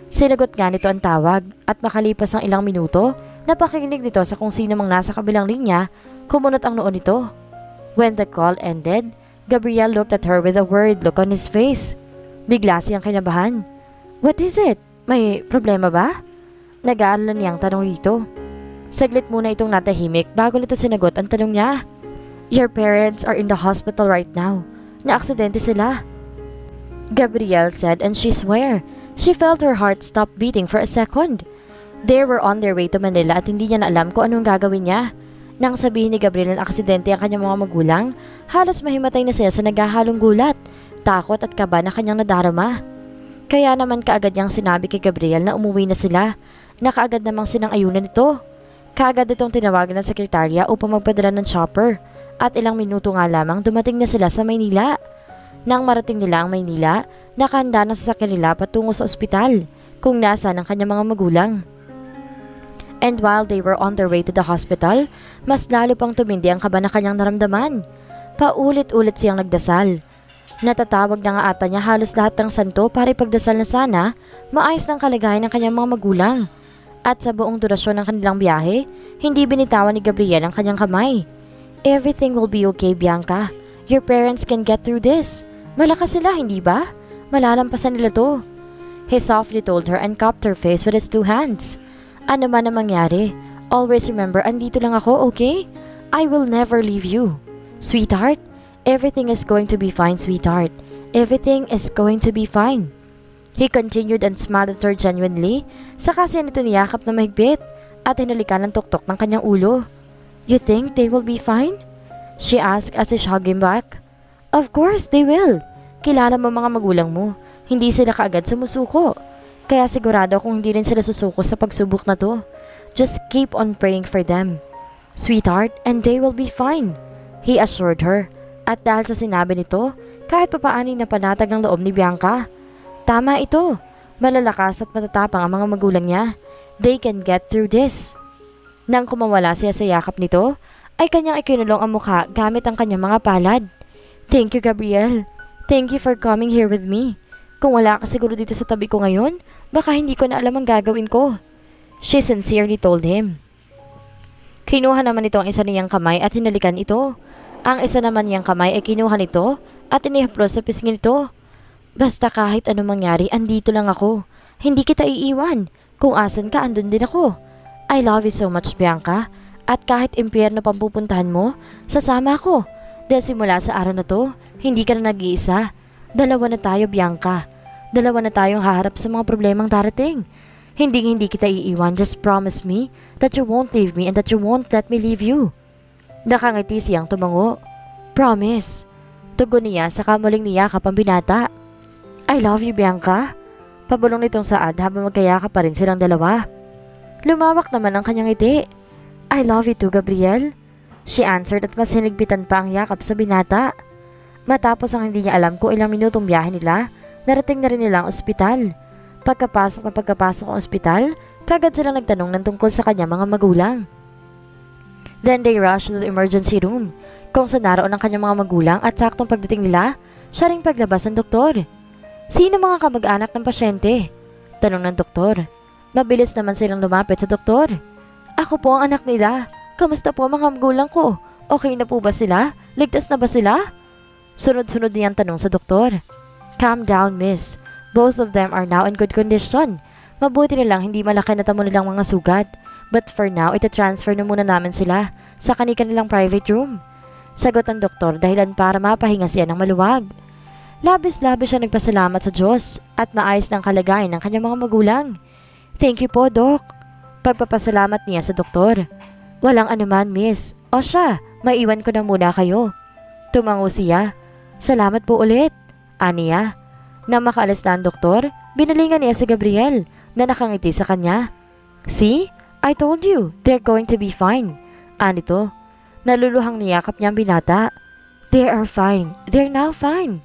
Sinagot nga nito ang tawag at makalipas ang ilang minuto, napakikinig nito sa kung sino mang nasa kabilang linya, kumunot ang noon nito. When the call ended, Gabriel looked at her with a worried look on his face. Bigla siyang kinabahan. What is it? May problema ba? Nag-aalala niyang tanong rito. Saglit muna itong natahimik bago nito sinagot ang tanong niya. Your parents are in the hospital right now. Naaksidente sila. Gabriel said and she swore. She felt her heart stop beating for a second. They were on their way to Manila at hindi niya na alam kung anong gagawin niya. Nang sabihin ni Gabriel na aksidente ang kanyang mga magulang, halos mahimatay na siya sa naghahalong gulat, takot at kaba na kanyang nadarama. Kaya naman kaagad niyang sinabi kay Gabriel na umuwi na sila, na kaagad namang sinang-ayunan nito. Kaagad itong tinawagan ng sekretarya upang magpadala ng chopper at ilang minuto nga lamang dumating na sila sa Maynila. Nang marating nila ang Maynila, nakahanda na sa sasakyan nila patungo sa ospital kung nasaan ang kanyang mga magulang. And while they were on their way to the hospital, mas lalo pang tumindi ang kaba na kanyang naramdaman. Paulit-ulit siyang nagdasal. Natatawag na nga ata niya halos lahat ng santo para ipagdasal na sana maayos ng kalagayan ng kanyang mga magulang. At sa buong durasyon ng kanilang biyahe, hindi binitawan ni Gabriel ang kanyang kamay. Everything will be okay, Bianca. Your parents can get through this. Malakas sila, hindi ba? Malalampasan nila to. He softly told her and cupped her face with his two hands. Ano man ang mangyari, always remember andito lang ako, okay? I will never leave you. Sweetheart, everything is going to be fine, sweetheart. Everything is going to be fine. He continued and smiled at her genuinely, saka siya nito niyakap na mahigpit at hinalikan ng tuktok ng kanyang ulo. You think they will be fine? She asked as she hugged him back. Of course, they will. Kilala mo mga magulang mo. Hindi sila kaagad sumusuko. Kaya sigurado kung hindi rin sila susuko sa pagsubok na to. Just keep on praying for them. Sweetheart, and they will be fine. He assured her. At dahil sa sinabi nito, kahit papaano na panatag ang loob ni Bianca. Tama ito. Malalakas at matatapang ang mga magulang niya. They can get through this. Nang kumawala siya sa yakap nito, ay kanyang ikinulong ang mukha gamit ang kanyang mga palad. Thank you, Gabriel. Thank you for coming here with me. Kung wala ka siguro dito sa tabi ko ngayon, baka hindi ko na alam ang gagawin ko. She sincerely told him. Kinuha naman ito ang isa niyang kamay at hinalikan ito. Ang isa naman niyang kamay ay kinuha nito at inihaplos sa pisngi nito. Basta kahit anong mangyari, andito lang ako. Hindi kita iiwan. Kung asan ka, andun din ako. I love you so much, Bianca. At kahit impyerno pang pupuntahan mo, sasama ako. Dahil simula sa araw na to, hindi ka na nag-iisa. Dalawa na tayo, Bianca. Dalawa na tayong haharap sa mga problemang darating. Hindi kita iiwan. Just promise me that you won't leave me and that you won't let me leave you. Nakangiti siyang tumango. Promise. Tugon niya sa kamuling niyakap ang binata. I love you, Bianca. Pabulong nitong saad habang magkayakap pa rin silang dalawa. Lumawak naman ang kanyang ngiti. I love you too, Gabriel. She answered at mas hinigpitan pa ang yakap sa binata. Matapos ang hindi niya alam kung ilang minutong biyahe nila, narating na rin nila ang ospital. Pagkapasok ng ospital, kagad silang nagtanong ng tungkol sa kanya mga magulang. Then they rushed to the emergency room, kung saan naroon ang kanyang mga magulang at saktong pagdating nila, siya ring paglabas ng doktor. Sino mga kamag-anak ng pasyente? Tanong ng doktor. Mabilis naman silang lumapit sa doktor. Ako po ang anak nila. Kamusta po mga magulang ko? Okay na po ba sila? Ligtas na ba sila? Sunod-sunod niyang tanong sa doktor. Calm down, miss. Both of them are now in good condition. Mabuti na lang hindi malaki na tamo nilang mga sugat. But for now, itatransfer na muna namin sila sa kanilang private room. Sagot ng doktor dahilan para mapahinga siya ng maluwag. Labis-labis siya nagpasalamat sa Diyos at maayos ng kalagayan ng kanyang mga magulang. Thank you po, Doc. Pagpapasalamat niya sa doktor. Walang anuman, miss. O siya, maiwan ko na muna kayo. Tumango siya. Salamat po ulit. Aniya. Nang makaalis na ang doktor, binalingan niya si Gabriel na nakangiti sa kanya. See? I told you, they're going to be fine. Anito. Naluluhang niyakap niya ang binata. They are fine. They're now fine.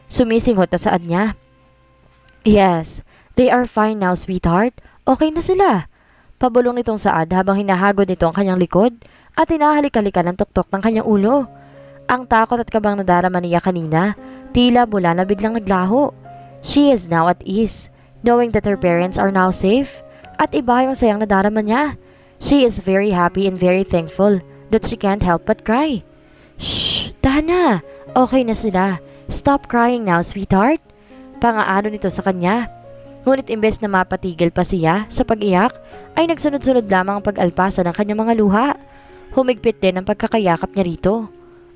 Sumisinghot na saad niya. Yes, they are fine now, sweetheart. Okay na sila. Pabulong nitong saad habang hinahagod nito ang kanyang likod at hinahalik-halikan ng tuktok ng kanyang ulo. Ang takot at kabang nadarama niya kanina, tila mula na biglang naglaho. She is now at ease, knowing that her parents are now safe. At iba yung sayang nadarama niya. She is very happy and very thankful that she can't help but cry. Shh! Dana! Okay na sila. Stop crying now, sweetheart. Pangaano nito sa kanya. Ngunit imbes na mapatigil pa siya sa pag-iyak, ay nagsunod-sunod lamang ang pag-alpasa ng kanyang mga luha. Humigpit din ang pagkakayakap niya rito.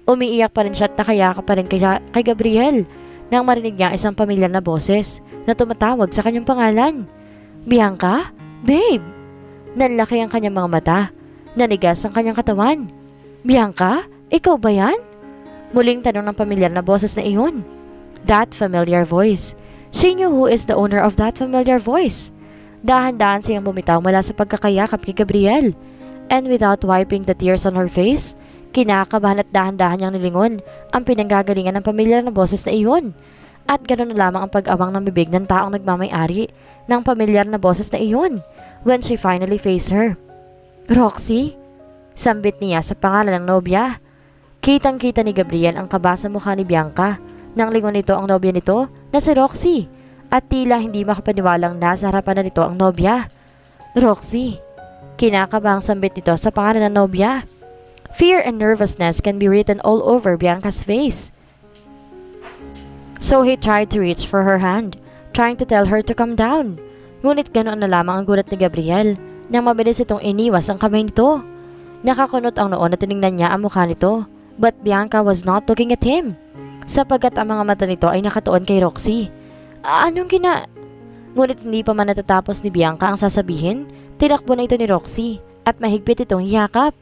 Umiiyak pa rin siya at nakayakap pa rin kay Gabriel nang marinig niya isang pamilyar na boses na tumatawag sa kanyang pangalan. Bianca? Babe! Nanlaki ang kanyang mga mata. Nanigas ang kanyang katawan. Bianca? Ikaw ba yan? Muling tanong ng pamilyar na boses na iyon. That familiar voice. She knew who is the owner of that familiar voice. Dahan-dahan siyang bumitaw mula sa pagkakayakap kay Gabriel. And without wiping the tears on her face, kinakabahan at dahan-dahan niyang nilingon ang pinanggagalingan ng pamilyar na boses na iyon. At ganoon na lamang ang pag-awang ng bibig ng taong nagmamay-ari ng pamilyar na boses na iyon when she finally faced her. Roxy? Sambit niya sa pangalan ng nobya. Kitang-kita ni Gabriel ang kaba sa mukha ni Bianca nang lingon nito ang nobya nito na si Roxy at tila hindi makapaniwalang nasa harapan na nito ang nobya. Roxy. Kinakabang sambit nito sa pangalan ng nobya. Fear and nervousness can be written all over Bianca's face. So he tried to reach for her hand, trying to tell her to calm down. Ngunit ganoon na lamang ang gulat ni Gabriel nang mabilis itong iniwas ang kamay nito. Nakakunot ang noon na tiningnan niya ang mukha nito, but Bianca was not looking at him, sapagkat ang mga mata nito ay nakatuon kay Roxy. Anong Ngunit hindi pa man natatapos ni Bianca ang sasabihin, tinakbo na ito ni Roxy at mahigpit itong hiyakap.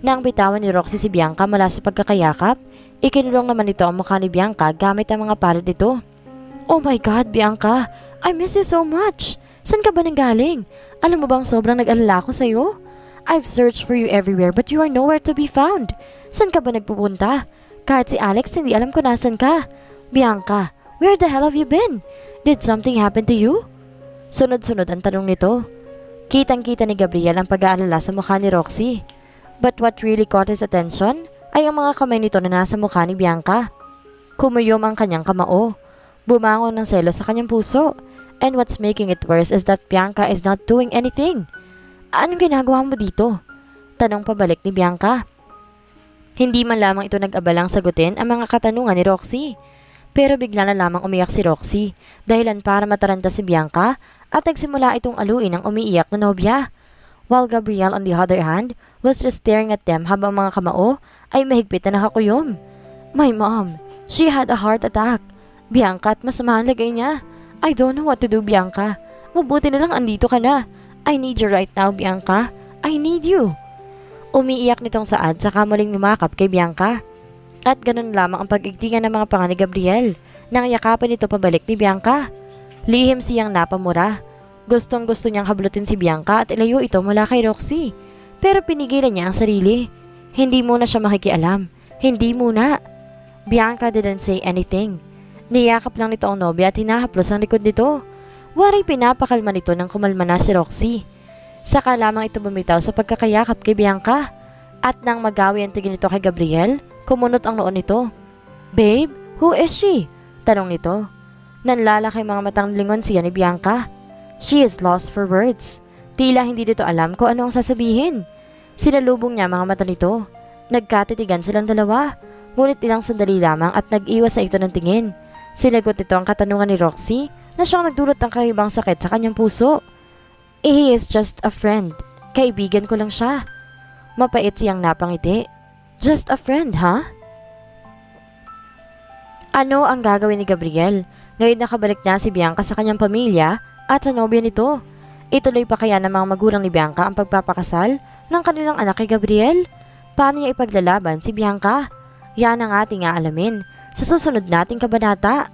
Nang bitawan ni Roxy si Bianca mula sa pagkakayakap, ikinulong naman ito ang mukha ni Bianca gamit ang mga palad nito. Oh my God, Bianca! I miss you so much! San ka ba nanggaling? Alam mo bang sobrang nag-alala ko sa'yo? I've searched for you everywhere but you are nowhere to be found. San ka ba nagpupunta? Kahit si Alex hindi alam ko nasan ka. Bianca, where the hell have you been? Did something happen to you? Sunod-sunod ang tanong nito. Kitang-kita ni Gabriel ang pag-aalala sa mukha ni Roxy. But what really caught his attention ay ang mga kamay nito na nasa mukha ni Bianca. Kumuyom ang kanyang kamao. Bumangon ng selos sa kanyang puso. And what's making it worse is that Bianca is not doing anything. Anong ginagawa mo dito? Tanong pabalik ni Bianca. Hindi man lamang ito nag-abalang sagutin ang mga katanungan ni Roxy. Pero bigla na lamang umiyak si Roxy dahilan para mataranta si Bianca at nagsimula itong aluin ang umiiyak na nobya. While Gabriel on the other hand was just staring at them habang mga kamao ay mahigpit na nakakuyom. My mom, she had a heart attack. Bianca, at masama ang lagay niya. I don't know what to do, Bianca. Mabuti na lang andito ka na. I need you right now, Bianca. I need you. Umiiyak nitong saad saka muling lumakap kay Bianca. At ganun lamang ang pag-igtingan ng mga panga ni Gabriel nang yakapin ito pabalik ni Bianca. Lihim siyang napamura. Gustong-gusto niyang hablutin si Bianca at ilayo ito mula kay Roxy. Pero pinigilan niya ang sarili. Hindi muna siya makikialam. Hindi muna. Bianca didn't say anything. Niyakap lang nito ang nobya at hinahaplos ang likod nito. Waring pinapakalma nito nang kumalma na si Roxy. Saka lamang ito bumitaw sa pagkakayakap kay Bianca. At nang magawi ang tingin nito kay Gabriel, kumunot ang noon nito. Babe, who is she? Tanong nito. Nanlalaki mga matang lingon siya ni Bianca. She is lost for words. Tila hindi dito alam kung ano ang sasabihin. Sinalubong niya mga mata nito. Nagkatitigan silang dalawa. Ngunit ilang sandali lamang at nag-iwas na ito ng tingin. Sinagot nito ang katanungan ni Roxy na siyang nagdulot ng kakaibang sakit sa kanyang puso. He is just a friend. Kaibigan ko lang siya. Mapait siyang napangiti. Just a friend, ha? Ano ang gagawin ni Gabriel? Ngayon nakabalik na si Bianca sa kanyang pamilya at sa nobya nito. Ituloy pa kaya ng mga magulang ni Bianca ang pagpapakasal ng kanilang anak kay Gabriel? Paano niya ipaglalaban si Bianca? Yan ang ating aalamin sa susunod nating kabanata.